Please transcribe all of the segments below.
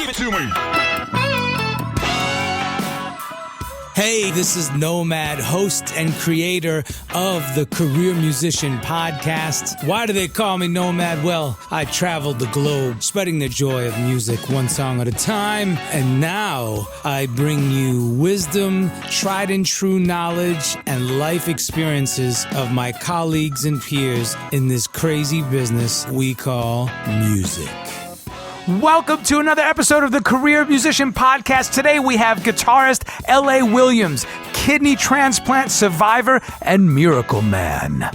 Give it to me. Hey, this is Nomad, host and creator of the Career Musician Podcast. Why do they call me Nomad? Well, I traveled the globe, spreading the joy of music one song at a time. And now I bring you wisdom, tried and true knowledge, and life experiences of my colleagues and peers in this crazy business we call music. Welcome to another episode of the Career Musician Podcast. Today we have guitarist L.A. Williams, kidney transplant survivor, and Miracle Man.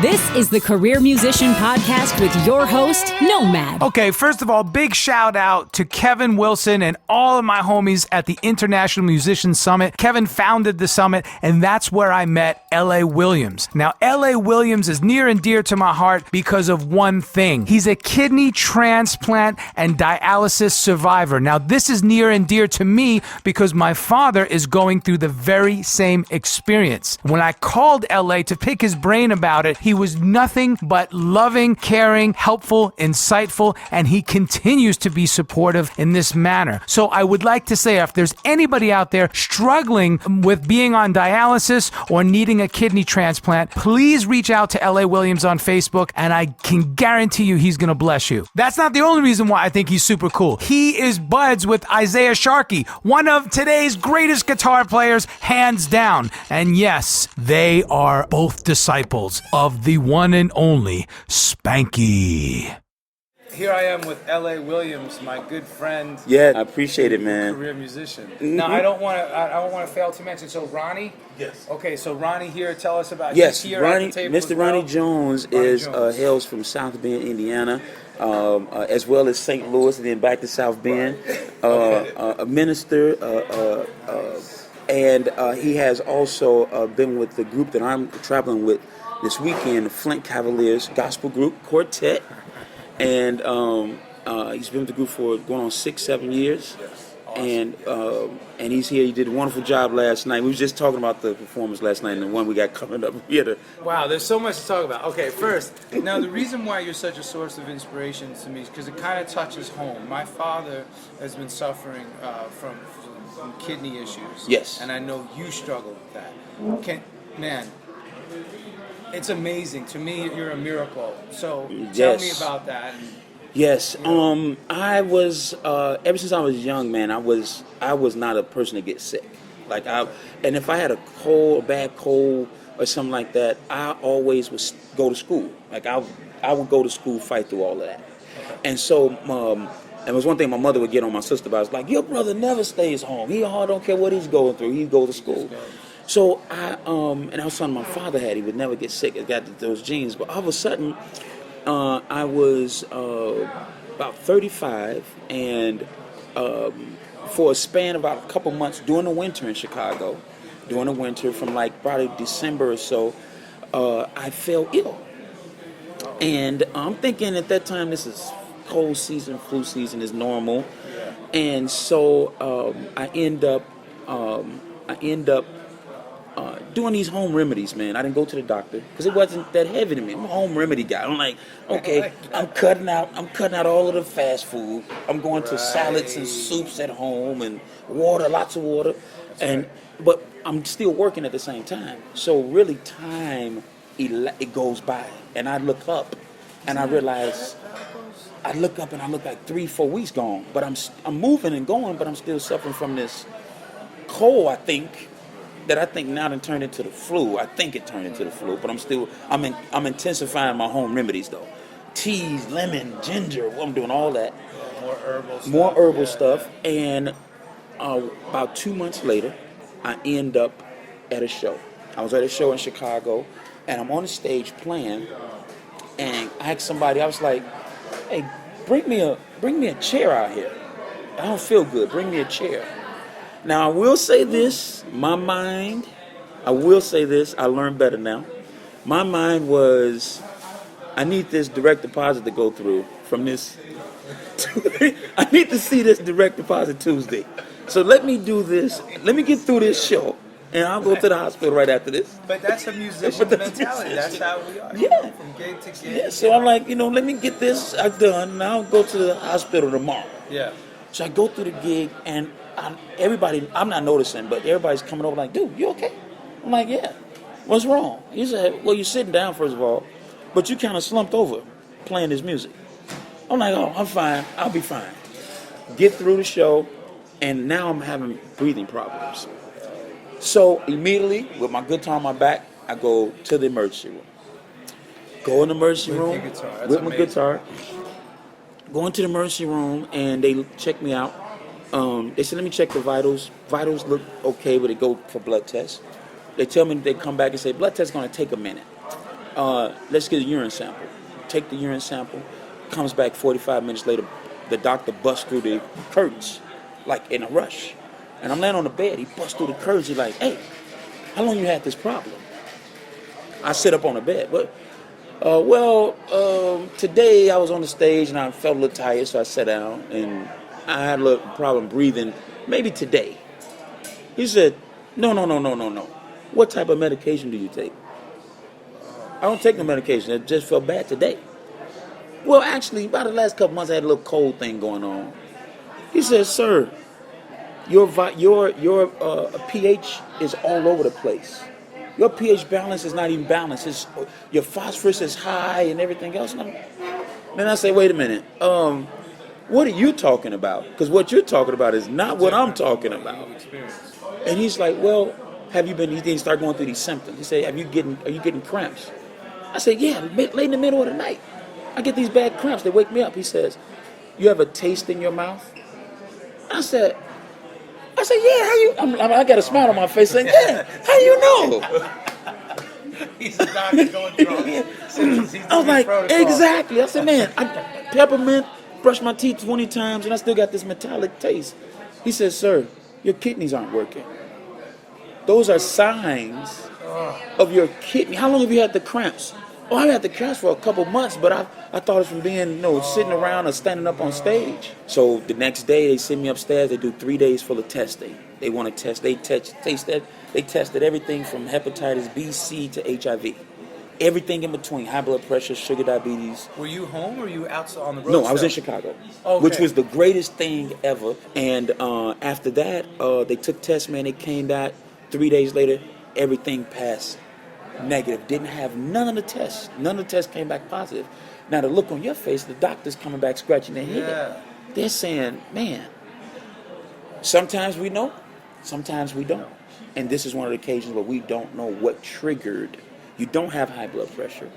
This is the Career Musician Podcast with your host, Nomad. Okay, first of all, big shout out to Kevin Wilson and all of my homies at the International Musician Summit. Kevin founded the summit, and that's where I met L.A. Williams. Now, L.A. Williams is near and dear to my heart because of one thing. He's a kidney transplant and dialysis survivor. Now, this is near and dear to me because my father is going through the very same experience. When I called L.A. to pick his brain about it, he was nothing but loving, caring, helpful, insightful, and he continues to be supportive in this manner. So I would like to say, if there's anybody out there struggling with being on dialysis or needing a kidney transplant, please reach out to L.A. Williams on Facebook, and I can guarantee you he's going to bless you. That's not the only reason why I think he's super cool. He is buds with Isaiah Sharkey, one of today's greatest guitar players, hands down. And yes, they are both disciples of the one and only Spanky. Here I am with L.A. Williams, my good friend. Yeah, I appreciate it, man. Career musician. Now, I don't want to fail to mention. So, Ronnie. Yes. Okay, so Ronnie here. Tell us about. Yes, here Ronnie. at the table Mr. Ronnie Jones hails from South Bend, Indiana, as well as St. Louis, and then back to South Bend. A minister, and he has also been with the group that I'm traveling with this weekend, the Flint Cavaliers Gospel Quartet, and he's been with the group for going on 6-7 years. Yes. Awesome. And he's here. He did a wonderful job last night. We were just talking about the performance last night and the one we got coming up here. Wow, there's so much to talk about. Okay, first, now the reason why you're such a source of inspiration to me is because it kind of touches home. My father has been suffering from kidney issues. Yes. And I know you struggle with that. It's amazing. To me, you're a miracle. So tell me about that. Yes. I was ever since I was young, man. I was not a person to get sick. And if I had a bad cold or something like that, I always would go to school. Like I would go to school, fight through all of that. Okay. And so, it was one thing my mother would get on my sister about. It's like, your brother never stays home. He don't care what he's going through. He goes to school. So and I was something my father had. He would never get sick. He got those genes. But all of a sudden, I was about 35, and for a span of about a couple months during the winter in Chicago, from like probably December or so, I fell ill. And I'm thinking at that time, this is cold season, flu season is normal. And so I end up doing these home remedies, man. I didn't go to the doctor because it wasn't that heavy to me. I'm a home remedy guy. I'm like, okay, I'm cutting out all of the fast food. I'm going to salads and soups at home and water, lots of water, but I'm still working at the same time. So really, time it goes by, and I look up, and I realize. I look up and I look like 3-4 weeks gone, but I'm moving and going, but I'm still suffering from this cold. I think now done turned into the flu. I think it turned into the flu, but I'm intensifying my home remedies though. Teas, lemon, ginger. I'm doing all that. More herbal stuff. And about 2 months later, I end up at a show. I was at a show in Chicago, and I'm on the stage playing, and I asked somebody. I was like, hey, bring me a chair out here. I don't feel good. Bring me a chair. Now, I will say this. My mind, I learned better now. My mind was, I need this direct deposit to go through from this. I need to see this direct deposit Tuesday. So let me do this. Let me get through this show. And I'll go to the hospital right after this. But that's a musician mentality. That's how we are. Yeah. From gig to gig. Yeah, so I'm like, let me get this done, and I'll go to the hospital tomorrow. Yeah. So I go through the gig, and I'm not noticing, but everybody's coming over like, dude, you okay? I'm like, yeah. What's wrong? He said, well, you're sitting down, first of all, but you kind of slumped over playing this music. I'm like, oh, I'm fine. I'll be fine. Get through the show, and now I'm having breathing problems. So immediately, with my guitar on my back, I go to the emergency room. Go in the emergency room with my guitar. Go into the emergency room, and they check me out. They said, let me check the vitals. Vitals look okay, but they go for blood tests. They tell me they come back and say, blood test is going to take a minute. Let's get a urine sample. Take the urine sample. Comes back 45 minutes later. The doctor busts through the curtains, like in a rush. And I'm laying on the bed. He busts through the curtains. He's like, hey, how long you had this problem? I sit up on the bed. Today I was on the stage and I felt a little tired, so I sat down. And I had a little problem breathing, maybe today. He said, no. What type of medication do you take? I don't take no medication. I just felt bad today. Well, actually, about the last couple months, I had a little cold thing going on. He said, sir, your pH is all over the place. Your pH balance is not even balanced. Your phosphorus is high and everything else. Then I say, wait a minute. What are you talking about? Because what you're talking about is not what I'm talking about. And he's like, well, have you been? He didn't start going through these symptoms. He said, are you getting cramps? I said, yeah, late in the middle of the night. I get these bad cramps. They wake me up. He says, you have a taste in your mouth? I said, yeah, how you? I got a smile on my face saying, yeah, how you know? He's a doctor going through all these symptoms. I was like, exactly. I said, man, I peppermint, brush my teeth 20 times, and I still got this metallic taste. He says, sir, your kidneys aren't working. Those are signs of your kidney. How long have you had the cramps? Oh, I had the cramps for a couple months, but I thought it was from being, sitting around or standing up on stage. So the next day they send me upstairs. They do 3 days full of testing. They want to test. They tested everything from hepatitis B, C to HIV. Everything in between, high blood pressure, sugar, diabetes. Were you home or were you out on the road? No, I was in Chicago, which was the greatest thing ever. And after that, they took tests, man. They came back 3 days later. Everything passed negative. Didn't have none of the tests. None of the tests came back positive. Now the look on your face, the doctor's coming back scratching their head. Yeah. They're saying, man, sometimes we know, sometimes we don't. And this is one of the occasions where we don't know what triggered. You don't have high blood pressure.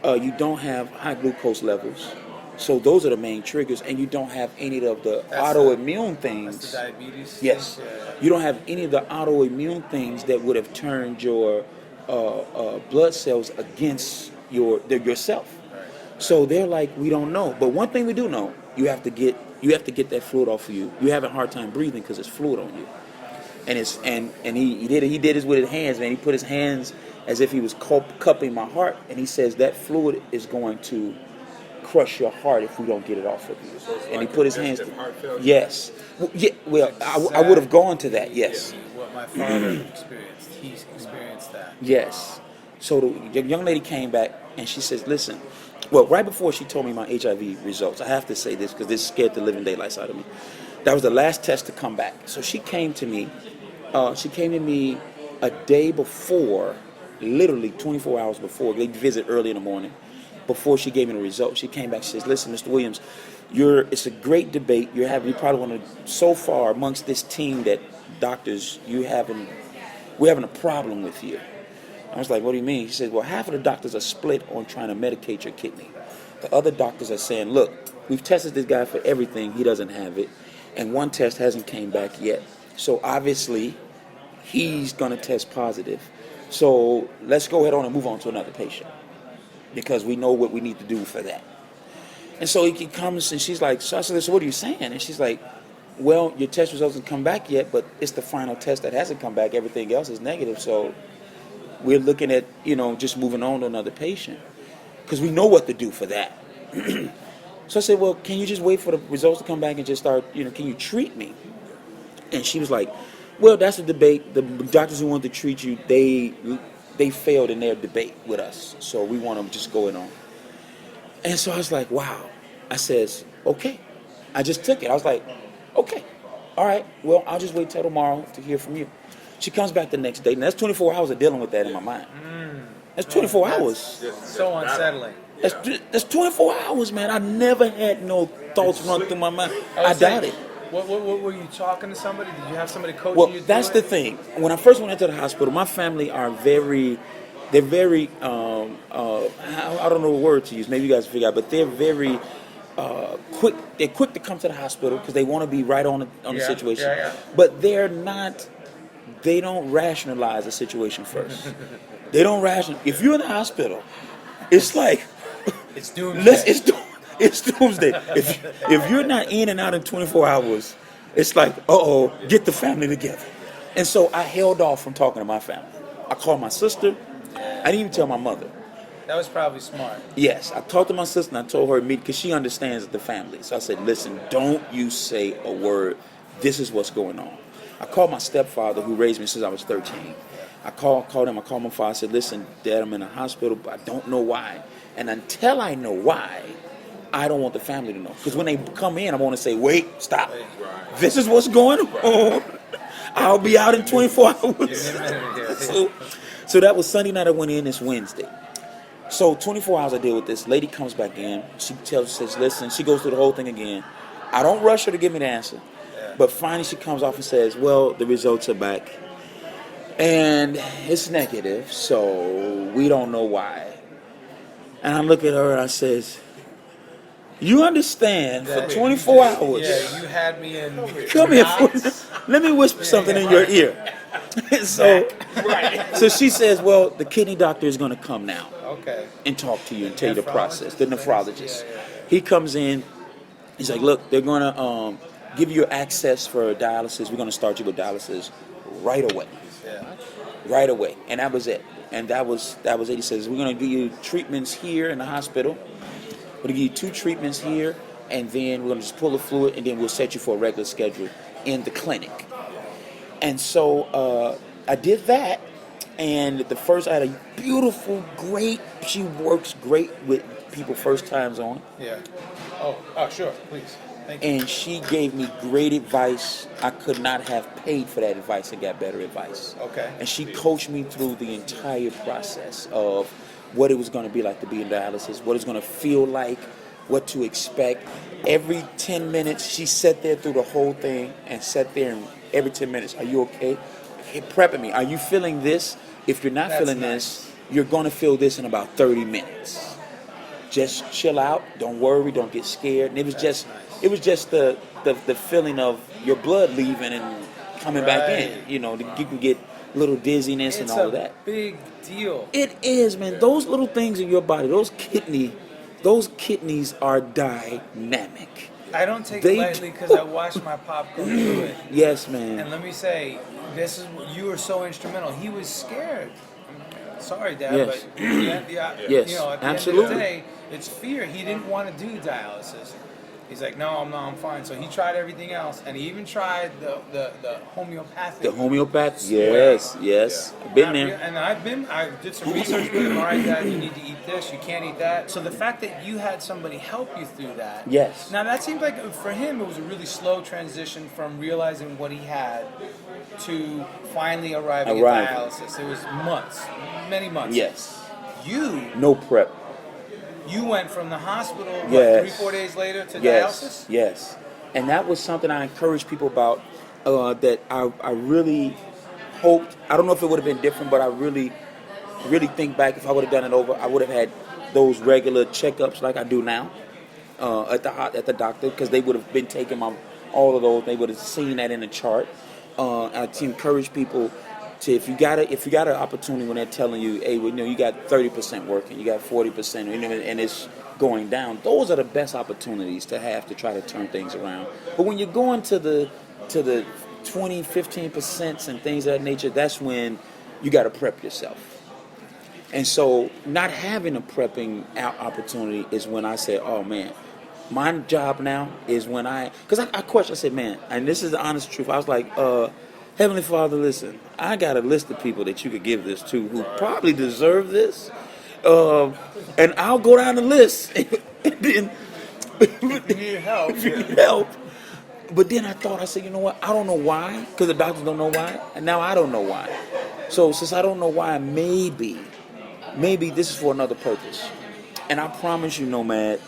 You don't have high glucose levels. So those are the main triggers. And you don't have any of the autoimmune things. That's the diabetes? Yes. Yeah. You don't have any of the autoimmune things that would have turned your blood cells against yourself. Right. So they're like, we don't know. But one thing we do know, you have to get that fluid off of you. You're having a hard time breathing because it's fluid on you. And he did this with his hands, man. He put his hands as if he was cupping my heart, and he says that fluid is going to crush your heart if we don't get it off of you. So and like he put his hands. heart failure? Yes. Well, I would have gone to that. Yes. What my father experienced, he experienced that. Yes. So the young lady came back and she says, listen, well, right before she told me my HIV results, I have to say this because this scared the living daylights out of me. That was the last test to come back. So she came to me. She came to me a day before, literally 24 hours before. They visit early in the morning. Before she gave me the results, she came back. She says, listen, Mr. Williams, it's a great debate. You're probably one of, so far amongst this team that doctors, we're having a problem with you. I was like, what do you mean? She said, well, half of the doctors are split on trying to medicate your kidney. The other doctors are saying, look, we've tested this guy for everything. He doesn't have it. And one test hasn't came back yet. So obviously, he's going to test positive. So let's go ahead on and move on to another patient because we know what we need to do for that. And so he comes and she's like, so I said, so what are you saying? And she's like, well, your test results haven't come back yet, but it's the final test that hasn't come back. Everything else is negative. So we're looking at, just moving on to another patient because we know what to do for that. So I said, well, can you just wait for the results to come back and just start, can you treat me? And she was like, well, that's a debate. The doctors who want to treat you, they failed in their debate with us. So we want to just go on. And so I was like, wow. I says, okay. I just took it. I was like, Okay. All right. Well, I'll just wait till tomorrow to hear from you. She comes back the next day, and that's 24 hours of dealing with that in my mind. That's 24 hours. So unsettling. That's 24 hours, man. I never had no thoughts run through my mind. I doubt it. What were you talking to somebody? Did you have somebody coach Well, you through that's it? the thing. When I first went into the hospital, my family are they're very, I don't know what word to use. Maybe you guys figure out, but they're very quick. They're quick to come to the hospital because they want to be right on the situation. Yeah. But they don't rationalize the situation first. They don't if you're in the hospital, it's like, It's doomsday. It's doomsday. If you're not in and out in 24 hours, it's like, get the family together. And so I held off from talking to my family. I called my sister. I didn't even tell my mother. That was probably smart. Yes, I talked to my sister and I told her because she understands the family. So I said, listen, don't you say a word. This is what's going on. I called my stepfather who raised me since I was 13. I called him. I called my father. I said, listen, Dad, I'm in a hospital, but I don't know why. And until I know why, I don't want the family to know. Because when they come in, I want to say, wait, stop. This is what's going on. I'll be out in 24 hours. So that was Sunday night. I went in. It's Wednesday. So 24 hours I deal with this. Lady comes back in. She says, listen, she goes through the whole thing again. I don't rush her to give me the answer. But finally she comes off and says, well, the results are back. And it's negative, so we don't know why. And I look at her and I says, you understand for 24 hours. Yeah, you had me in. Come here. Let me whisper something in your ear. So she says, well, the kidney doctor is going to come now. Okay. And talk to you and tell you the process. The nephrologist. He comes in. He's like, look, they're going to give you access for dialysis. We're going to start you with dialysis right away. Yeah. Right away. And that was it. And that was it. He says, we're going to give you treatments here in the hospital. We're going to give you 2 treatments here. And then we're going to just pull the fluid. And then we'll set you for a regular schedule in the clinic. And so I did that. And I had a beautiful, great, she works great with people first times on. Yeah. Oh, sure, please. Thank you. And she gave me great advice. I could not have paid for that advice and got better advice. Okay. And she coached me through the entire process of what it was going to be like to be in dialysis, what it's going to feel like, what to expect. Every 10 minutes, she sat there through the whole thing and sat there and every 10 minutes, are you okay? Prepping me. Are you feeling this? If you're not feeling this, you're going to feel this in about 30 minutes. Just chill out. Don't worry. Don't get scared. And it was just the feeling of your blood leaving and coming back in. You know, you can get a little dizziness and all of that. It's a big deal. It is, man. Those little things in your body, those kidneys are dynamic. I don't take it lightly because I watched my pop go through it. Yes, man. And let me say, you were so instrumental. He was scared. Sorry, Dad, Yes. but Yes, you know, at the absolutely. end of the day, it's fear. He didn't want to do dialysis. He's like, no, I'm fine. So he tried everything else, and he even tried the homeopathic. The homeopath, yes. I've been there. And I did some research with him. All right, Dad, you need to eat this. You can't eat that. So the fact that you had somebody help you through that. Yes. Now that seems like for him it was a really slow transition from realizing what he had to finally arriving at dialysis. It was months, many months. Yes. No prep. You went from the hospital, Yes. 3-4 days later to dialysis? Yes. And that was something I encouraged people about that I really hoped. I don't know if it would have been different, but I really think back if I would have done it over, I would have had those regular checkups like I do now at the doctor because they would have been taking all of those. They would have seen that in the chart. To encourage people to if you got an opportunity when they're telling you, hey, well, you got 30% working, you got 40%, and it's going down. Those are the best opportunities to have to try to turn things around. But when you're going to the 20, 15% and things of that nature, that's when you got to prep yourself. And so not having a prepping opportunity is when I said, oh man, my job now is when because I questioned, I said, man, and this is the honest truth. I was like, Heavenly Father, listen, I got a list of people that you could give this to who probably deserve this. And I'll go down the list and then You need help. if you need help, But then I thought, I said, you know what? I don't know why, because the doctors don't know why, and now I don't know why. So since I don't know why, maybe this is for another purpose. And I promise you, Nomad,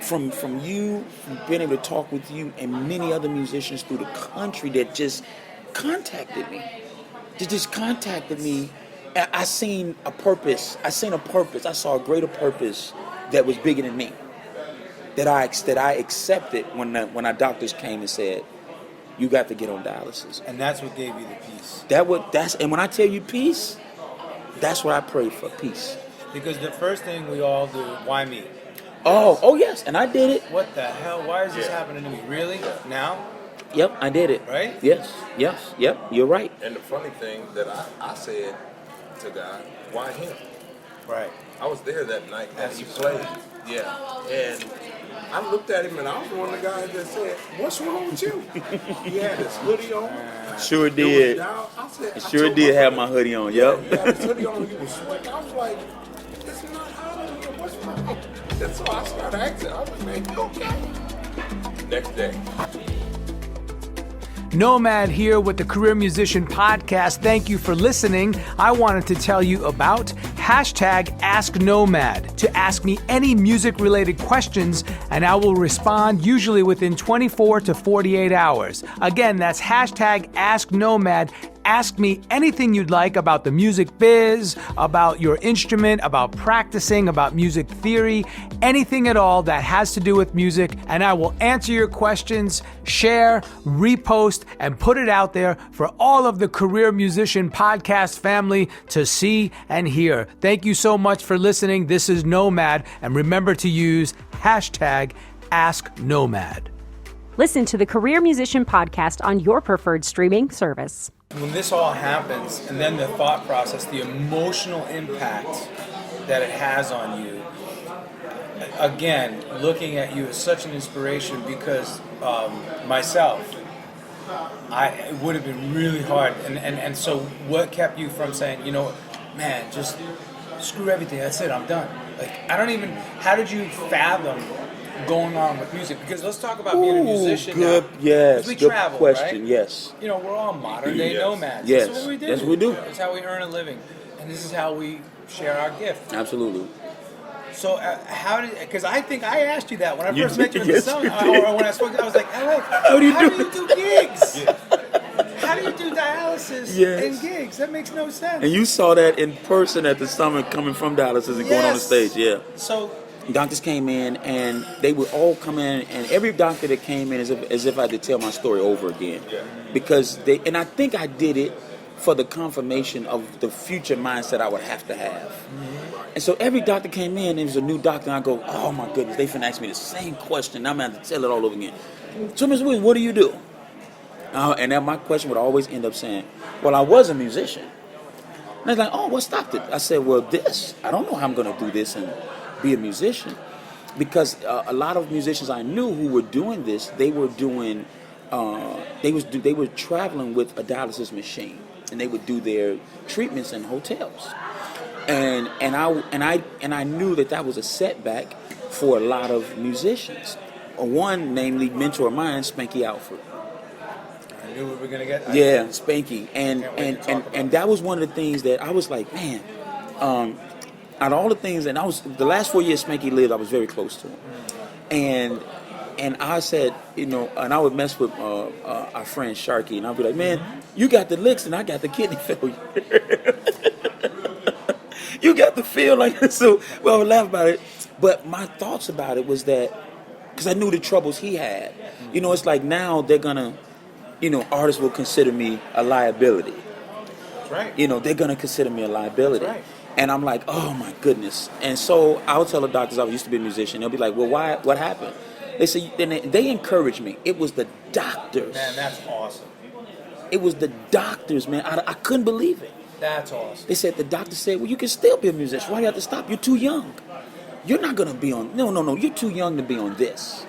from you, from being able to talk with you and many other musicians through the country that just contacted me. They just contacted me. I seen a purpose. I saw a greater purpose that was bigger than me. That I accepted when our doctors came and said, you got to get on dialysis. And that's what gave you the peace. And when I tell you peace, that's what I pray for, peace. Because the first thing we all do, why me? Oh yes, and I did it. What the hell? Why is this happening to me? Really? Now? Yep, I did it. Right? Yes, yep, you're right. And the funny thing that I said to God, why him? Right. I was there that night that he played. Yeah. And I looked at him and I was one of the guys that said, what's wrong with you? He had his hoodie on. Sure did. Sure did have my hoodie on, yep. He had his hoodie on, he was sweating. I was like, it's not hot in here, what's wrong? And so I started asking, I was like, man, you okay? Next day. Nomad here with the Career Musician Podcast. Thank you for listening. I wanted to tell you about hashtag AskNomad to ask me any music-related questions, and I will respond usually within 24 to 48 hours. Again, that's hashtag AskNomad. Ask me anything you'd like about the music biz, about your instrument, about practicing, about music theory, anything at all that has to do with music, and I will answer your questions, share, repost, and put it out there for all of the Career Musician Podcast family to see and hear. Thank you so much for listening. This is Nomad, and remember to use hashtag AskNomad. Listen to the Career Musician Podcast on your preferred streaming service. When this all happens, and then the thought process, the emotional impact that it has on you, again, looking at you is such an inspiration because myself, it would have been really hard. And so what kept you from saying, you know, man, just screw everything, that's it, I'm done. Like, how did you fathom going on with music? Because let's talk about being a musician good, now. yes, we good travel, question, right? yes. You know, we're all modern day nomads. Yes, This is what we do. yes, we do. It's how we earn a living, and this is how we share our gift. Absolutely. So because I think I asked you that when I first met you in the Yes, summer, you did. or when I spoke, I was like, Alex, How do you do gigs? How do you do dialysis and gigs? That makes no sense. And you saw that in person at the summit coming from dialysis and going on the stage, yeah. So doctors came in and they would all come in, and every doctor that came in as if I had to tell my story over again. Yeah. Because and I think I did it for the confirmation of the future mindset I would have to have. Mm-hmm. And so every doctor came in, and it was a new doctor, and I go, oh my goodness, they finna ask me the same question. I'm gonna have to tell it all over again. So Mr. Williams, what do you do? And then my question would always end up saying, well, I was a musician. And I was like, oh, what stopped it? I said, well, I don't know how I'm gonna do this and be a musician, because a lot of musicians I knew who were doing this, they were doing, they were traveling with a dialysis machine, and they would do their treatments in hotels, and I knew that was a setback for a lot of musicians. One, namely, mentor of mine, Spanky Alford. I knew we were gonna get. Yeah, Spanky, and that was one of the things that I was like, man. Out of all the things, and the last 4 years Spanky lived, I was very close to him, and I said, you know, and I would mess with our friend Sharky, and I'd be like, man, you got the licks and I got the kidney failure. You got the feel like this. So, well, I would laugh about it, but my thoughts about it was that, because I knew the troubles he had. You know, it's like now they're gonna, you know, artists will consider me a liability. That's right. You know, they're gonna consider me a liability. That's right. And I'm like, oh my goodness. And so I would tell the doctors I used to be a musician. They'll be like, well, why? What happened? They say, then they encouraged me. It was the doctors. Man, that's awesome. It was the doctors, man. I couldn't believe it. That's awesome. They said, the doctor said, well, you can still be a musician. Why do you have to stop? You're too young. You're not going to be on, no. You're too young to be on this.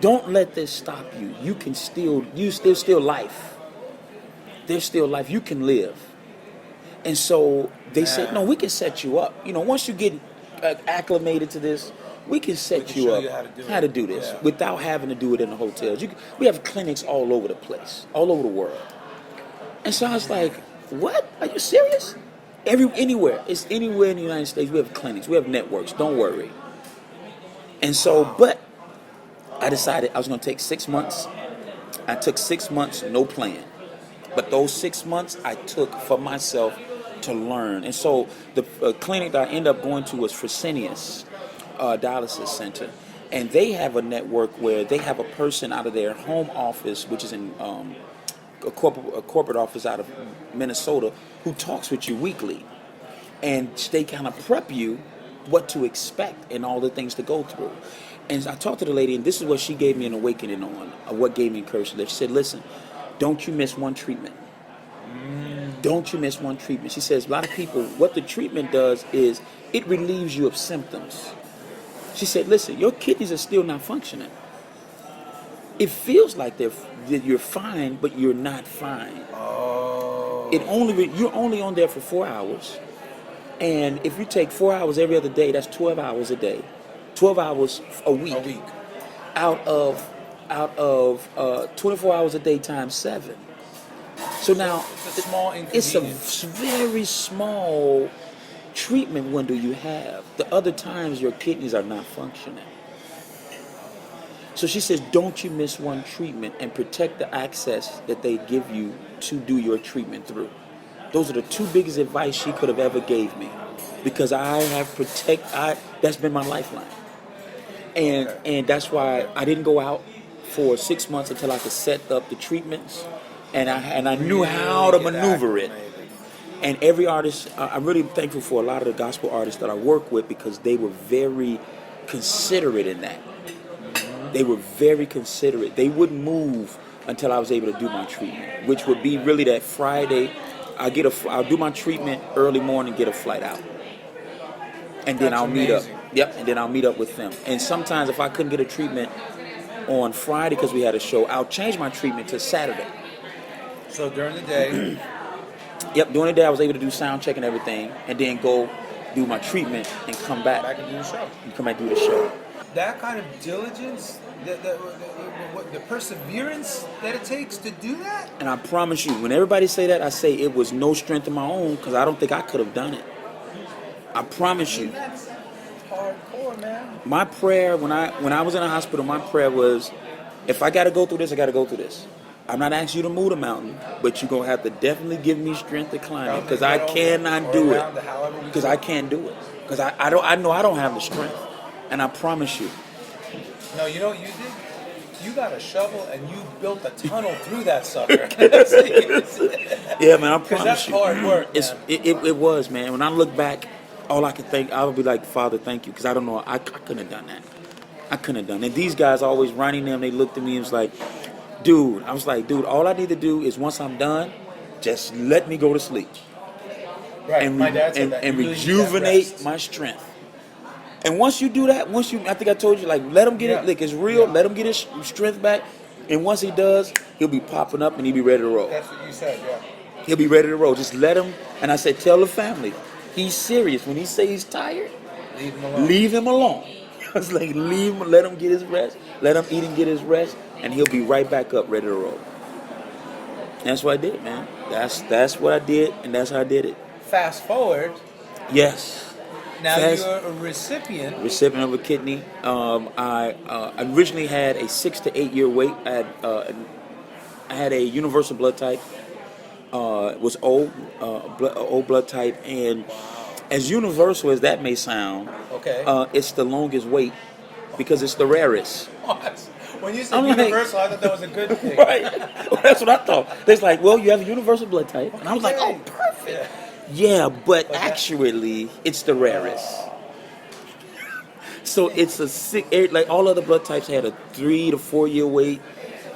Don't let this stop you. You can still, there's still life. There's still life. You can live. And so they said, no, we can set you up. You know, once you get acclimated to this, we can set you show up you how to do it. this Yeah. without having to do it in the hotels. We have clinics all over the place, all over the world. And so I was like, what? Are you serious? Anywhere. It's anywhere in the United States. We have clinics. We have networks. Don't worry. And so, but I decided I was going to take 6 months. I took 6 months, no plan. But those 6 months I took for myself to learn. And so the clinic that I ended up going to was Fresenius Dialysis Center. And they have a network where they have a person out of their home office, which is in a corporate office out of Minnesota, who talks with you weekly. And they kind of prep you what to expect and all the things to go through. And I talked to the lady, and this is what she gave me an awakening on, what gave me encouragement. She said, listen, don't you miss one treatment. Don't you miss one treatment. She says, a lot of people, what the treatment does is it relieves you of symptoms. She said, listen, your kidneys are still not functioning. It feels like that you're fine, but you're not fine. Oh. You're only on there for 4 hours. And if you take 4 hours every other day, that's 12 hours a day. 12 hours a week. Out of 24 hours a day times 7. So now, It's a small it's a inconvenience. very small treatment window you have. The other times your kidneys are not functioning. So she says, don't you miss one treatment and protect the access that they give you to do your treatment through. Those are the two biggest advice she could have ever gave me, because that's been my lifeline. And that's why I didn't go out for 6 months until I could set up the treatments, and I knew how to maneuver it. And every artist, I'm really thankful for a lot of the gospel artists that I work with, because they were very considerate in that. They were very considerate. They wouldn't move until I was able to do my treatment, which would be really that Friday. I'll do my treatment early morning, get a flight out, and then I'll meet up. Yep, and then I'll meet up with them. And sometimes if I couldn't get a treatment on Friday because we had a show, I'll change my treatment to Saturday. So during the day. Yep, during the day I was able to do sound check and everything, and then go do my treatment and come back. Back and do the show. And come back and do the show. That kind of diligence, the perseverance that it takes to do that. And I promise you, when everybody say that, I say it was no strength of my own, because I don't think I could have done it. I promise you. That's hardcore, man. My prayer when I was in the hospital, my prayer was, if I got to go through this, I got to go through this. I'm not asking you to move the mountain, but you're going to have to definitely give me strength to climb it, because I cannot do it. Because I can't do it. Because I know I don't have the strength. And I promise you. No, you know what you did? You got a shovel and you built a tunnel through that sucker. Yeah, man, I promise that's you. hard work, man. It was, man. When I look back, all I could think, I would be like, Father, thank you. Because I don't know, I couldn't have done that. I couldn't have done it. And these guys always running them, they looked at me and was like, dude, all I need to do is once I'm done, just let me go to sleep. Right. And, My dad said that. and You really need that rejuvenate rest. my strength. And once you do that, I think I told you, like, let him get it, like, it's real, let him get his strength back. And once he does, he'll be popping up and he'll be ready to roll. That's what you said, yeah. He'll be ready to roll. Just let him. And I said, tell the family, he's serious. When he says he's tired, Leave him alone. leave him alone. I was like, leave him, let him get his rest. Let him eat and get his rest. And he'll be right back up, ready to roll. And that's what I did, man. That's what I did, and that's how I did it. Fast forward. Yes. Now you're a recipient. Of a kidney. I originally had a 6 to 8 year wait. I had a universal blood type. It was O blood type, and as universal as that may sound, Okay. It's the longest wait because it's the rarest. When you said I'm like- universal, I thought that was a good thing. Right. Well, that's what I thought. They're like, well, you have a universal blood type, and I was like, oh, perfect. Yeah, but actually, it's the rarest. So it's like all other blood types had a 3 to 4 year wait,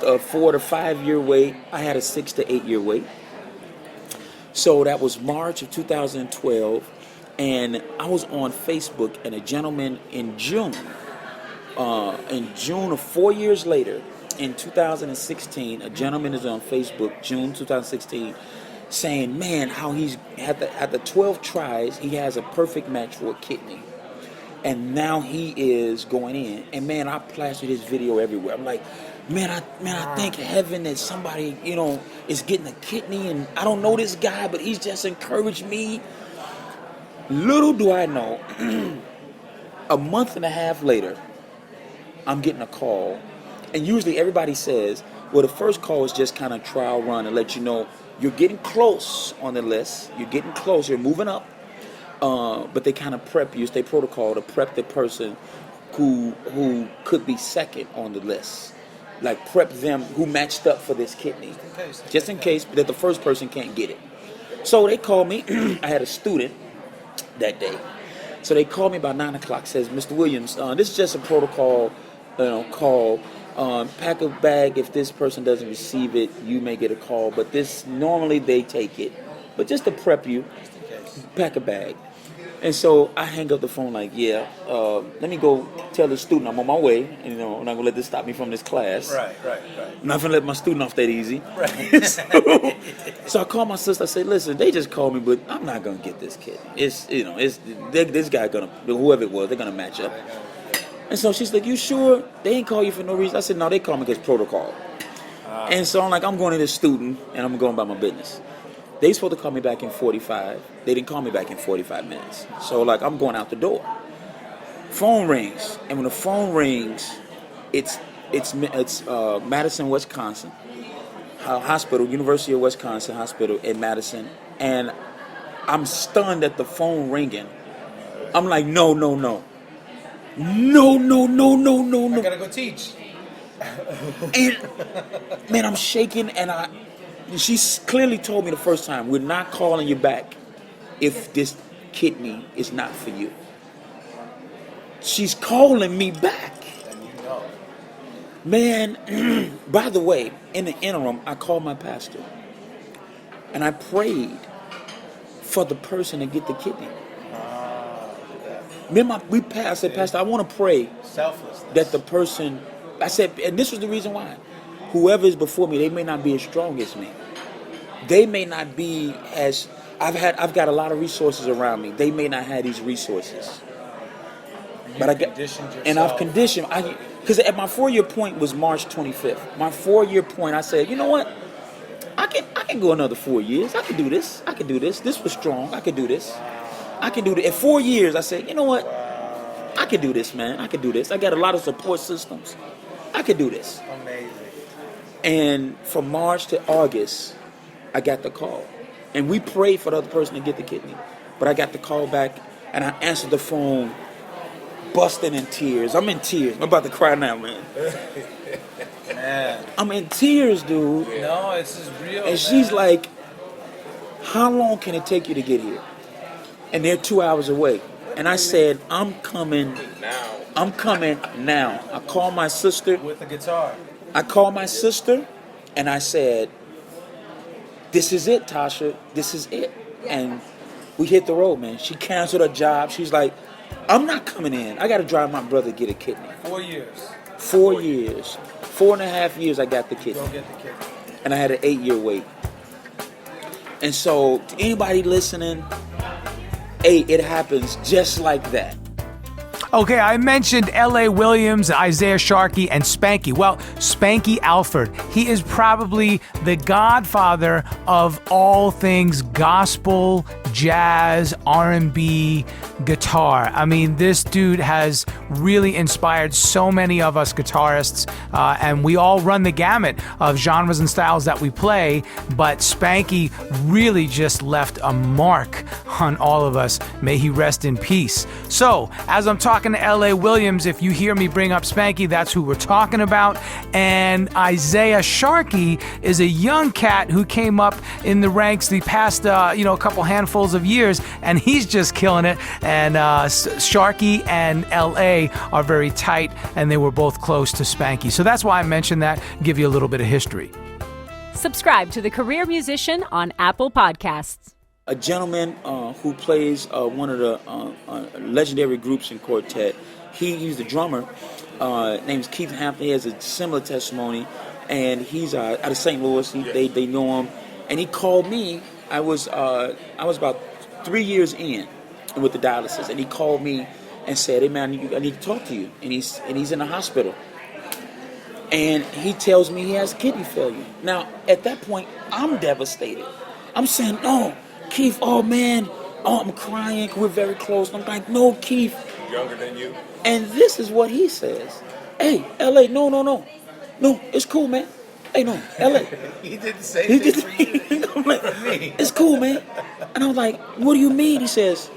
a 4 to 5 year wait. I had a 6 to 8 year wait. So that was March of 2012, and I was on Facebook, and a gentleman in June of 4 years later, in 2016, a gentleman is on Facebook, June 2016, saying, man, how he's at the 12 tries, he has a perfect match for a kidney. And now he is going in. And man, I plastered his video everywhere. I'm like, I thank heaven that somebody, is getting a kidney, and I don't know this guy, but he's just encouraged me. Little do I know, a month and a half later, I'm getting a call. And usually everybody says, well, the first call is just kind of trial run and let you know you're getting close on the list. You're getting close. You're moving up. But they kind of prep you. It's their protocol to prep the person who could be second on the list. Like prep them who matched up for this kidney. Just in case that the first person can't get it. So they called me. I had a student that day. So they called me about 9 o'clock. Says, Mr. Williams, this is just a protocol call. Pack a bag. If this person doesn't receive it, you may get a call. But this, normally they take it. But just to prep you, pack a bag. And so I hang up the phone like, let me go tell the student I'm on my way. And, I'm not going to let this stop me from this class. Right. I'm not going to let my student off that easy. Right. So I called my sister. I said, listen, they just called me, but I'm not going to get this kid. This guy whoever it was, they're going to match up. And so she's like, you sure? They ain't call you for no reason? I said, no, they call me because protocol. And so I'm like, I'm going to this student, and I'm going about my business. They supposed to call me back in 45. They didn't call me back in 45 minutes. So like I'm going out the door. Phone rings, and when the phone rings, it's Madison, Wisconsin, hospital, University of Wisconsin Hospital in Madison, and I'm stunned at the phone ringing. I'm like, no. I gotta go teach. And man, I'm shaking, and she clearly told me the first time, we're not calling you back if this kidney is not for you. She's calling me back. Man, by the way, in the interim, I called my pastor and I prayed for the person to get the kidney. I said, Pastor, I want to pray that the person, I said, and this was the reason why. Whoever is before me, they may not be as strong as me. They may not be as, I've got a lot of resources around me. They may not have these resources. But I've conditioned, because at my 4-year point was March 25th. My 4-year point, I said, you know what? I can go another 4 years. I can do this. This was strong. I can do this. I can do this. At 4 years, I said, you know what? I can do this, man. I can do this. I got a lot of support systems. I can do this. Amazing. And from March to August, I got the call. And we prayed for the other person to get the kidney. But I got the call back, and I answered the phone, busting in tears. I'm in tears. I'm about to cry now, man. Man. I'm in tears, dude. No, this is real. And she's like, how long can it take you to get here? And they're 2 hours away. And I said, I'm coming now. I called my sister. With the guitar. I called my sister, and I said, this is it, Tasha. This is it. And we hit the road, man. She canceled her job. She's like, I'm not coming in. I got to drive my brother to get a kidney. 4 years. 4 years. 4.5 years I got the kidney. Go get the kidney. And I had an 8-year wait. And so, to anybody listening, it happens just like that. Okay, I mentioned L.A. Williams, Isaiah Sharkey, and Spanky. Well, Spanky Alford, he is probably the godfather of all things gospel, jazz, R&B, guitar. I mean, this dude has really inspired so many of us guitarists, and we all run the gamut of genres and styles that we play, but Spanky really just left a mark on all of us. May he rest in peace. So, as I'm talking to L.A. Williams, if you hear me bring up Spanky, that's who we're talking about. And Isaiah Sharkey is a young cat who came up in the ranks the past, a couple handfuls of years, and he's just killing it. And Sharkey and L.A. are very tight, and they were both close to Spanky. So that's why I mentioned that, give you a little bit of history. Subscribe to The Career Musician on Apple Podcasts. A gentleman who plays one of the legendary groups in Quartet, he's the drummer, name's Keith Hampton. He has a similar testimony, and he's out of St. Louis. They know him, and he called me. I was about 3 years in with the dialysis, and he called me and said, "Hey man, I need to talk to you." And he's in the hospital. And he tells me he has kidney failure. Now, at that point, I'm devastated. I'm saying, "No, Keith, oh man, oh, I'm crying. We're very close." And I'm like, "No, Keith." Younger than you. And this is what he says. "Hey, LA, no. No, it's cool, man. Hey, no, LA." He did the same He thing did, for you. I'm like, For me. "It's cool, man." And I was like, "What do you mean?" He says,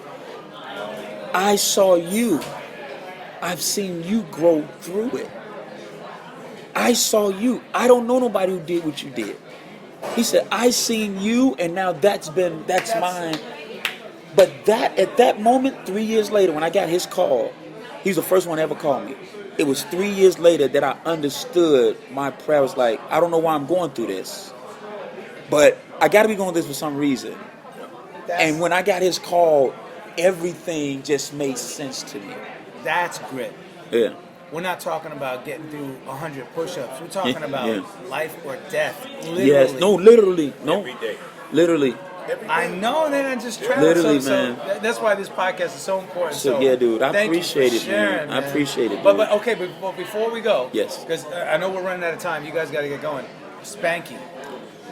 "I saw you. I've seen you grow through it. I saw you. I don't know nobody who did what you did." He said, "I seen you, and now that's mine." But at that moment, 3 years later, when I got his call, he was the first one to ever call me. It was 3 years later that I understood my prayer was like, I don't know why I'm going through this, but I got to be going through this for some reason. And when I got his call, everything just made sense to me. That's grit. Yeah. We're not talking about getting through 100 push-ups. We're talking about Yeah. life or death. Literally. Yes. No, literally. No. Every day. Literally. I know, and then I just travel. Literally, so man. That's why this podcast is so important. So, yeah, dude, I thank you appreciate for it, sharing, man. I appreciate it, But dude. okay, but before we go, Yes. because I know we're running out of time. You guys got to get going. Spanky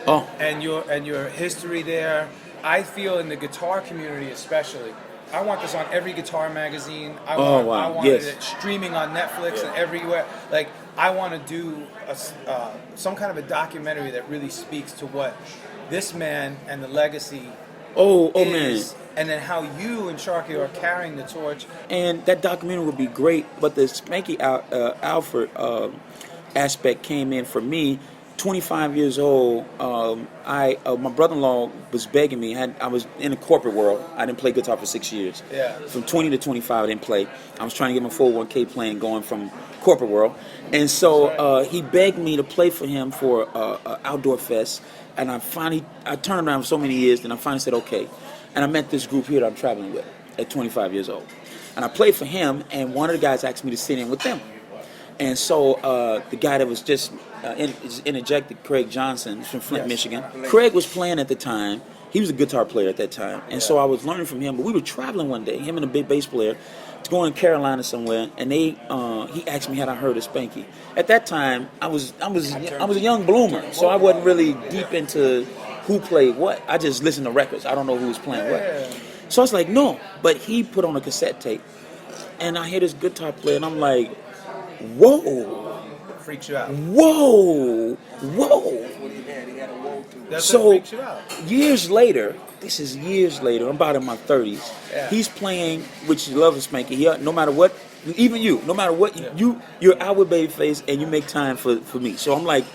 Oh, and your history there. I feel in the guitar community especially. I want this on every guitar magazine. I want Yes. it streaming on Netflix and everywhere. Like, I want to do some kind of a documentary that really speaks to what this man and the legacy oh, is, man. and then how you and Sharky are carrying the torch. And that documentary would be great, but the Spanky Alford aspect came in for me. 25 years old, my brother-in-law was begging me. I was in the corporate world. I didn't play guitar for 6 years. Yeah. From 20 to 25, I didn't play. I was trying to get my 401k plan going from corporate world. And so he begged me to play for him for an outdoor fest. And I turned around for so many years, and I finally said, okay. And I met this group here that I'm traveling with at 25 years old. And I played for him, and one of the guys asked me to sit in with them. And so the guy that was just interjected, Craig Johnson from Flint, Michigan. Craig was playing at the time. He was a guitar player at that time. And so I was learning from him. But we were traveling one day, him and a big bass player, to go in Carolina somewhere. And he asked me had I heard of Spanky. At that time, I was a young bloomer, so I wasn't really deep into who played what. I just listened to records. I don't know who was playing what. So I was like, no. But he put on a cassette tape, and I hear this guitar player, and I'm like, whoa. Freaks you out. Whoa. That's So what freaks you out. years later, this is years later, I'm about in my 30s. Yeah. He's playing, which you love Spanky. No matter what, even you, no matter what, you're out with Babyface and you make time for me. So I'm like,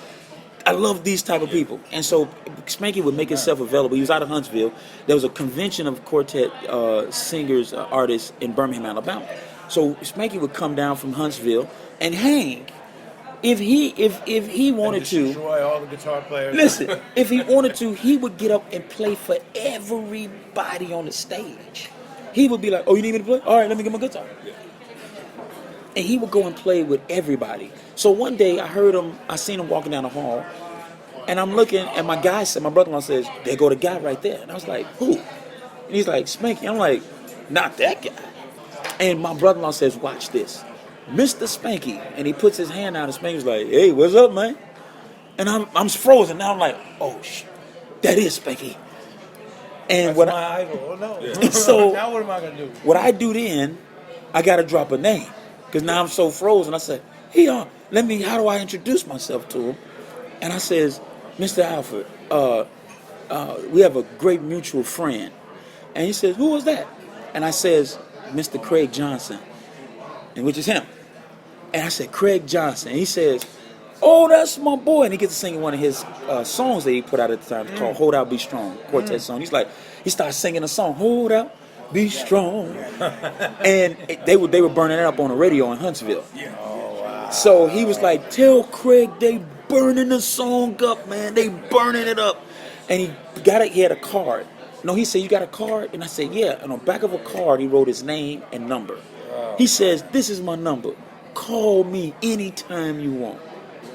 I love these type of people. And so Spanky would make himself available. He was out of Huntsville. There was a convention of quartet singers, artists in Birmingham, Alabama. So Spanky would come down from Huntsville and hang. If he wanted to Destroy all the guitar players. listen, if he wanted to, he would get up and play for everybody on the stage. He would be like, "Oh, you need me to play? All right, let me get my guitar." And he would go and play with everybody. So one day I seen him walking down the hall, and I'm looking, and my brother-in-law says, "There go the guy right there." And I was like, "Who?" And he's like, "Spanky." I'm like, "Not that guy." And my brother-in-law says, "Watch this. Mr. Spanky," and he puts his hand out, and Spanky's like, "Hey, what's up, man?" And I'm frozen. Now I'm like, "Oh, that is Spanky." And That's my idol. Oh no. So now what am I gonna do? what I do then, I gotta drop a name, because now I'm so frozen. I said, "Hey, how do I introduce myself to him?" And I says, "Mr. Alford, we have a great mutual friend." And he says, "Who was that?" And I says, "Mr. Craig Johnson," and which is him. And I said, "Craig Johnson." And he says, "Oh, that's my boy." And he gets to singing one of his songs that he put out at the time called "Hold Out, Be Strong," quartet song. He starts singing a song, "Hold Out, Be Strong." And they were burning it up on the radio in Huntsville. Oh wow. So he was like, "Tell Craig they burning the song up, man. They burning it up." And he had a card. No, he said, "You got a card?" And I said, "Yeah." And on the back of a card, he wrote his name and number. He says, "This is my number. Call me anytime you want."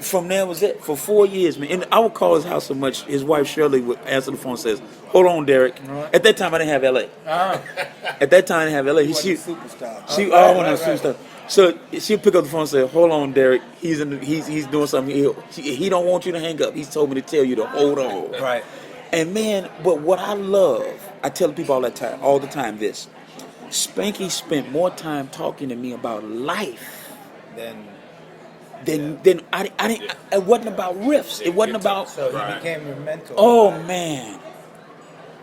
from there was it for 4 years, man. And I would call his house so much. His wife Shirley would answer the phone and says, "Hold on, Derek." At that time, I didn't have LA. At that time, I didn't have LA. She one of the superstars. So she'd pick up the phone and say, "Hold on, Derek. He's doing something. He don't want you to hang up. He's told me to tell you to hold on." Right. And man, but what I love, I tell people all the time this. Spanky spent more time talking to me about life than I didn't. It wasn't about riffs. It wasn't about. So he became your mentor.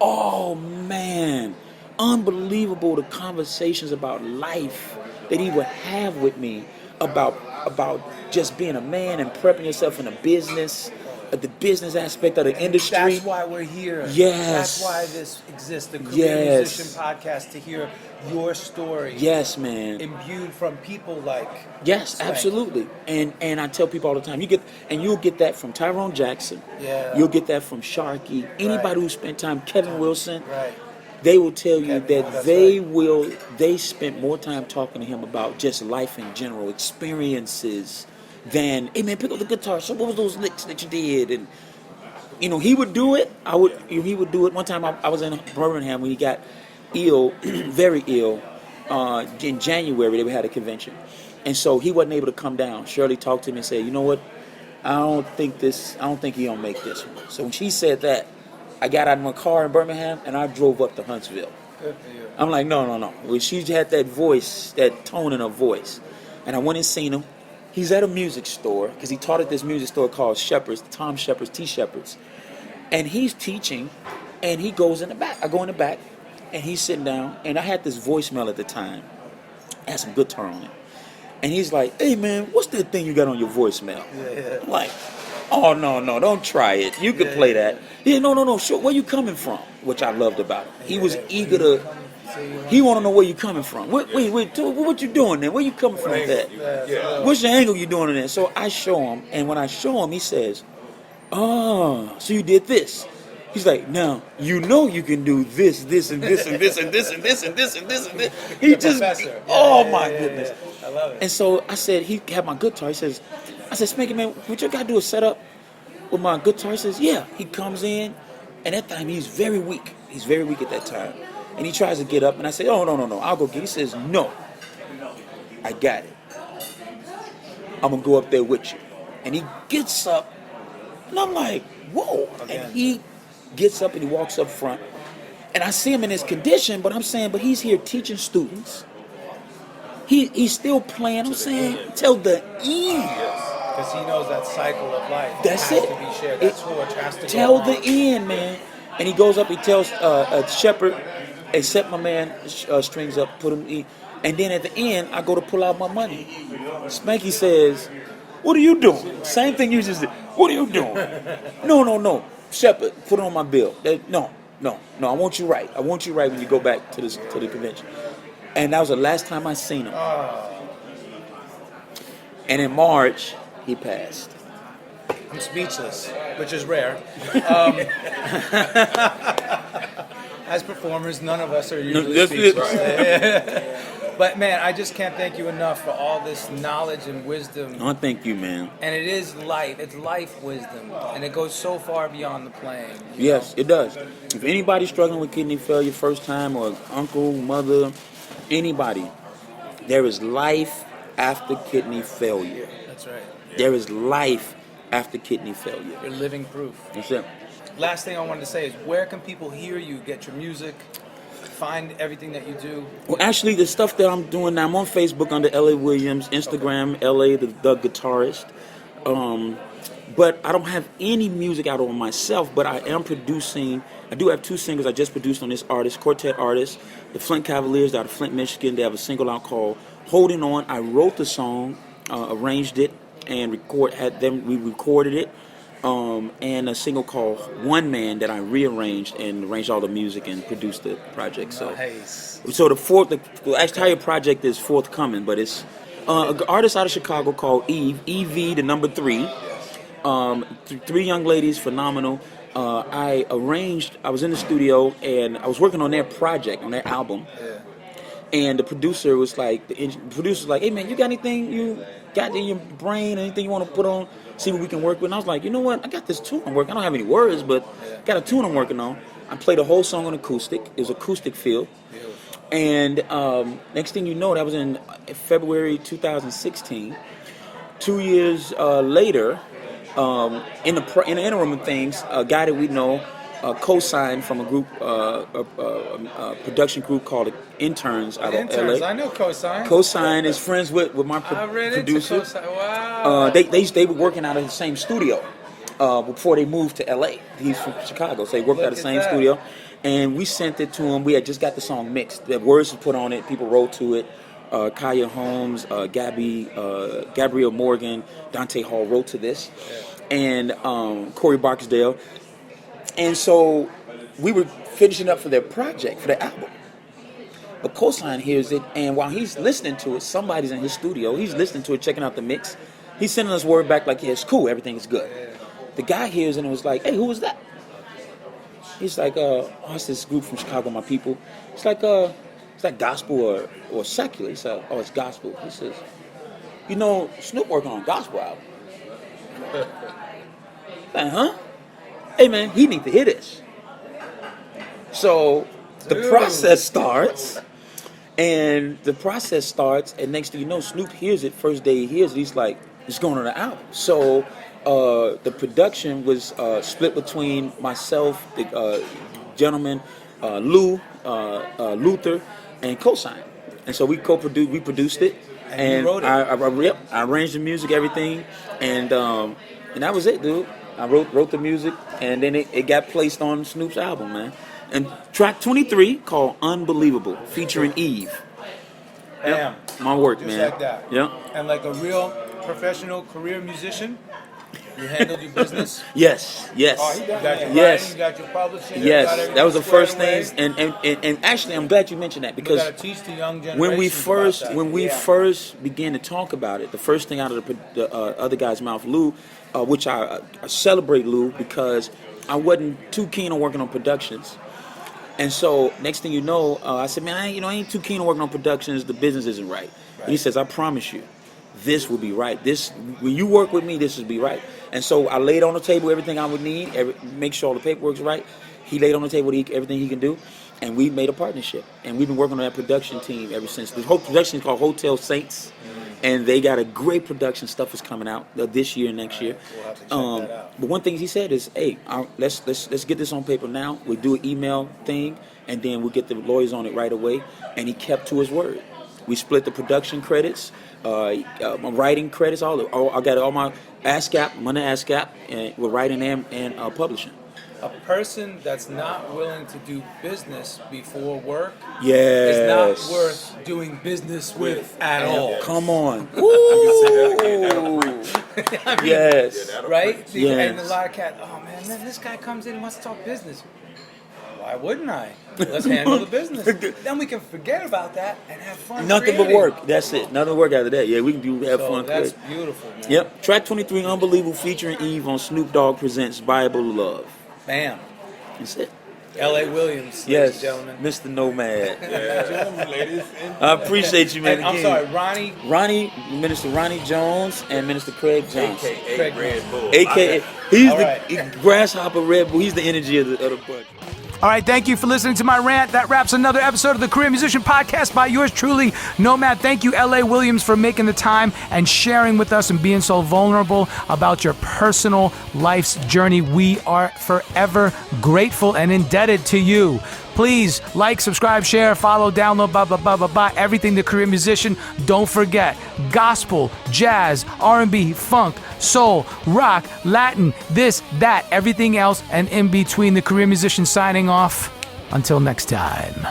Oh man, unbelievable the conversations about life that he would have with me about just being a man and prepping yourself in a business. The business aspect of the industry. That's why we're here. Yes. That's why this exists, the Career Musician Podcast, to hear your story. Yes, man. Imbued from people like Yes, Spanky. absolutely. And I tell people all the time, you'll get that from Tyrone Jackson. Yeah. You'll get that from Sharkey. Anybody who spent time, Kevin Wilson. Right. They will tell you Kevin, that that's they spent more time talking to him about just life in general, experiences, than, hey man, pick up the guitar. So what was those licks that you did? And he would do it. He would do it. One time I was in Birmingham when he got ill, very ill. In January they had a convention, and so he wasn't able to come down. Shirley talked to me and said, "You know what? I don't think he gonna make this one." So when she said that, I got out of my car in Birmingham and I drove up to Huntsville. Good for you. I'm like, no. Well, she had that voice, that tone in her voice, and I went and seen him. He's at a music store because he taught at this music store called Shepherd's, Tom Shepherd's, T. Shepherd's. And he's teaching, and he goes in the back. I go in the back, and he's sitting down, and I had this voicemail at the time. It had some guitar on it. And he's like, "Hey, man, what's that thing you got on your voicemail?" Yeah. I'm like, "Oh, no, don't try it. You can play that." Yeah, no, sure. Where you coming from? Which I loved about him. He was eager to... He want to know where you coming from. Wait, what you doing there? Where you coming from with that? What's the angle you doing in there? So I show him, and when I show him, he says, "Oh, so you did this." He's like, "Now, you can do this, and this, and this, and this, and this, and this, and this, and this, and this." He just, my goodness. I love it. And so I said, he had my guitar. I said, "Spanky, man, what you got to do is set up with my guitar." He says, "Yeah." He comes in, and that time he's very weak. He's very weak at that time. And he tries to get up, and I say, "Oh, no, I'll go get it." He says, "No, I got it. I'm going to go up there with you." And he gets up, and I'm like, whoa. And he gets up and he walks up front. And I see him in his condition, but I'm saying, but he's here teaching students. He's still playing. I'm saying, till the end. Because he knows that cycle of life. That's has it. To be shared. That torch has to Till go the on. end, man. And he goes up, he tells Shepherd, "Hey, set my man strings up, put him in." And then at the end, I go to pull out my money. Spanky says, "What are you doing?" Same thing you just did. "What are you doing?" No. Shepherd, put it on my bill. No. I want you right. I want you right when you go back to the convention. And that was the last time I seen him. And in March, he passed. I'm speechless, which is rare. As performers, none of us are usually speechless. But man, I just can't thank you enough for all this knowledge and wisdom. Oh, thank you, man. And it is life. It's life wisdom. And it goes so far beyond the playing. Yes, it does. If anybody's struggling with kidney failure first time, or uncle, mother, anybody, there is life after kidney failure. That's right. There is life after kidney failure. You're living proof. That's it. Last thing I wanted to say is, where can people hear you, get your music, find everything that you do? Well, actually, the stuff that I'm doing now, I'm on Facebook under L.A. Williams, Instagram, L.A. the guitarist. But I don't have any music out on myself, but I am producing. I do have 2 singles I just produced on this artist, quartet artist, the Flint Cavaliers out of Flint, Michigan. They have a single out called "Holding On." I wrote the song, arranged it, and we recorded it. And a single called "One Man" that I rearranged and arranged all the music and produced the project. Nice. So the entire project is forthcoming, but it's an artist out of Chicago called Eve, EV, the number 3. 3 young ladies, phenomenal. I was in the studio and I was working on their project, on their album. Yeah. And the producer was like, hey man, you got anything you got in your brain, anything you want to put on, see what we can work with? And I was like, you know what, I got this tune I'm working. I don't have any words, but got a tune I'm working on. I played a whole song on acoustic. It was acoustic feel. And next thing you know, that was in February 2016. 2 years later, in the interim of things, a guy that we know co-signed from a group, a production group called Interns out of LA. I know Co-Sign. Co-sign is friends with my producer. Wow. They were working out of the same studio before they moved to LA. He's from Chicago, so they worked out of the same studio. And we sent it to him. We had just got the song mixed. The words were put on it. People wrote to it. Kaya Holmes, Gabrielle Morgan, Dante Hall wrote to this, and Corey Barksdale. And so we were finishing up for their project, for their album. But Cosign hears it, and while he's listening to it, somebody's in his studio. He's listening to it, checking out the mix. He's sending us word back like, yeah, it's cool, everything's good. The guy hears it and was like, hey, who was that? He's like, it's this group from Chicago, my people. It's like gospel or secular. He said, oh, it's gospel. He says, you know, Snoop working on a gospel album. Like, huh? Hey, man, he need to hear this. So the process starts, and next thing you know, Snoop hears it. First day he hears it, he's like, it's going on the album. So the production was split between myself, the gentleman, Lou, Luther, and Cosign. And so we produced it, and you wrote it. I arranged the music, everything, and that was it, dude. I wrote the music, and then it got placed on Snoop's album, man. And track 23 called Unbelievable, featuring Eve. Bam. Yep. My work, Just man. like that. Yep. And like a real professional career musician, you handled your business. Yes. You got your writing, Yes. you got your publishing. You got Yes, everything that was the squared first away. thing, and actually, I'm glad you mentioned that You because got to teach the young generation. when we first began to talk about it, the first thing out of the other guy's mouth, Lou, which I celebrate Lou because I wasn't too keen on working on productions, and so next thing you know, I said, man, I ain't too keen on working on productions. The business isn't right. And he says, I promise you, this will be right. When you work with me, this will be right. And so I laid on the table everything I would need, make sure all the paperwork's right. He laid on the table everything he can do, and we made a partnership. And we've been working on that production team ever since. The whole production is called Hotel Saints, and they got a great production. Stuff is coming out this year and next year. We'll have to check that out. But one thing he said is, hey, let's get this on paper now. We'll do an email thing, and then we'll get the lawyers on it right away. And he kept to his word. We split the production credits, my writing credits, I got all my ASCAP, I'm under ASCAP, and with writing and publishing. A person that's not willing to do business before work Yes. is not worth doing business with at all. Come on. I mean, Yes. right? Yes. And a lot of cats, oh man, this guy comes in and wants to talk business. Why wouldn't I? Let's handle the business. Then we can forget about that and have fun. Nothing but creating. work. That's it. Nothing but work after that. Yeah, we can have So fun. that's creating. beautiful, man. Yep. Track 23, Unbelievable, featuring Eve on Snoop Dogg Presents Bible Love. Bam. That's it. L.A. Williams, ladies Yes, and gentlemen. Mr. Nomad. Gentlemen, ladies, and I appreciate you, man. And I'm again. sorry, Minister Ronnie Jones and Minister Craig Johnson. AKA Craig Red Bull. AKA, he's All the right. grasshopper Red Bull. He's the energy of the bunch. All right, thank you for listening to my rant. That wraps another episode of the Career Musician Podcast by yours truly, Nomad. Thank you, L.A. Williams, for making the time and sharing with us and being so vulnerable about your personal life's journey. We are forever grateful and indebted to you. Please like, subscribe, share, follow, download, blah, blah, blah, blah, blah. Everything The Career Musician. Don't forget, gospel, jazz, R&B, funk, soul, rock, Latin, this, that, everything else, and in between. The Career Musician signing off. Until next time.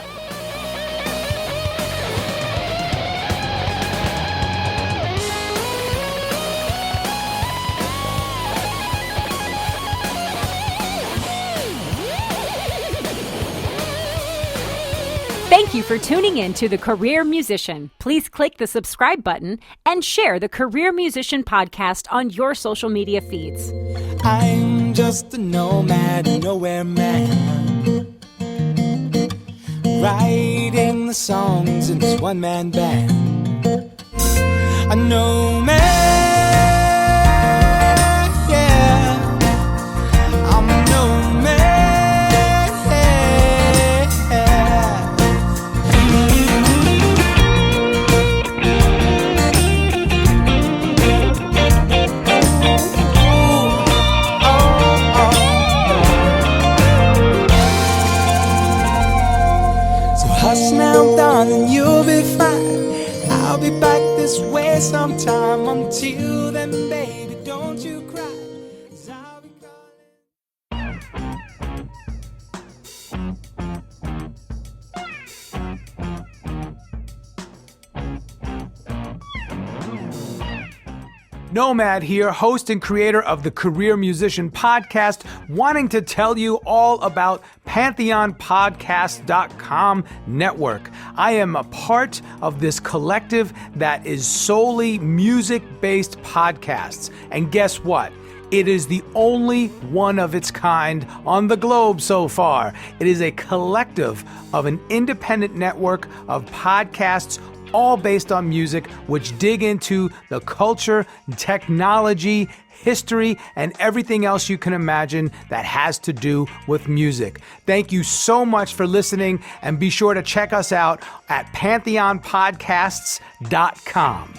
Thank you for tuning in to The Career Musician. Please click the subscribe button and share the Career Musician podcast on your social media feeds. I'm just a nomad, nowhere man, writing the songs in this one-man band. A nomad, yeah. I'm a nomad. So hush now, darling, you'll be fine. I'll be back this way sometime. Until then, baby, don't you cry, 'cause I'll be Nomad here, host and creator of the Career Musician Podcast, wanting to tell you all about PantheonPodcast.com network. I am a part of this collective that is solely music-based podcasts. And guess what? It is the only one of its kind on the globe so far. It is a collective of an independent network of podcasts all based on music, which dig into the culture, technology, history, and everything else you can imagine that has to do with music. Thank you so much for listening, and be sure to check us out at PantheonPodcasts.com.